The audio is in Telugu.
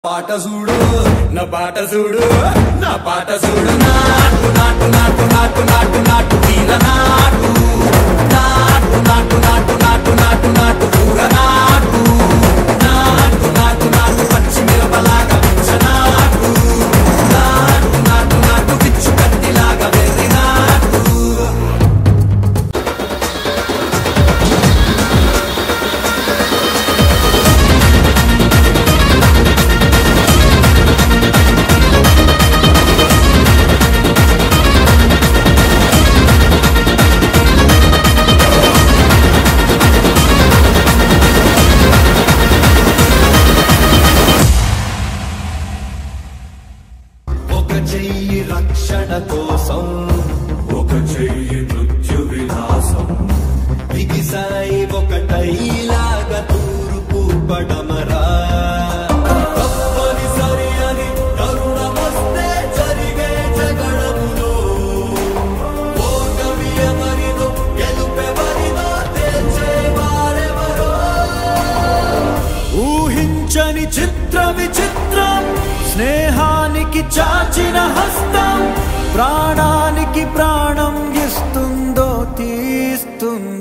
పాట చూడు నా పాట చూడు నా పాట చూడు నాటు నాటు నాటు నాటు నాటు నాటు తీర నాటు నాటు నాటు నాటు నాటు నాటు నాటు కూర నాటు నాటు నాటు నాటు పచ్చి మిరపలాగా పిచ్చ నాటు నాటు నాటు నాటు పిచ్చు కత్తిలాగా వెర్రి నాటు చెయ్యి రక్షణ కోసం ఒక చెయ్యి మృత్యు విలాసం బిగిసాయి ఒకటైలాగా తూర్పు పడమరా తప్పనిసరి అని కరుణమస్తే జరిగే జగడములో ఓటమి ఎవరిదో గెలుపెవరిదో తేల్చేవారెవరో ఊహించని చిత్ర విచిత్రం స్నేహానికి చాచిన హస్తం ప్రాణానికి ప్రాణం ఇస్తుందో తీస్తుందో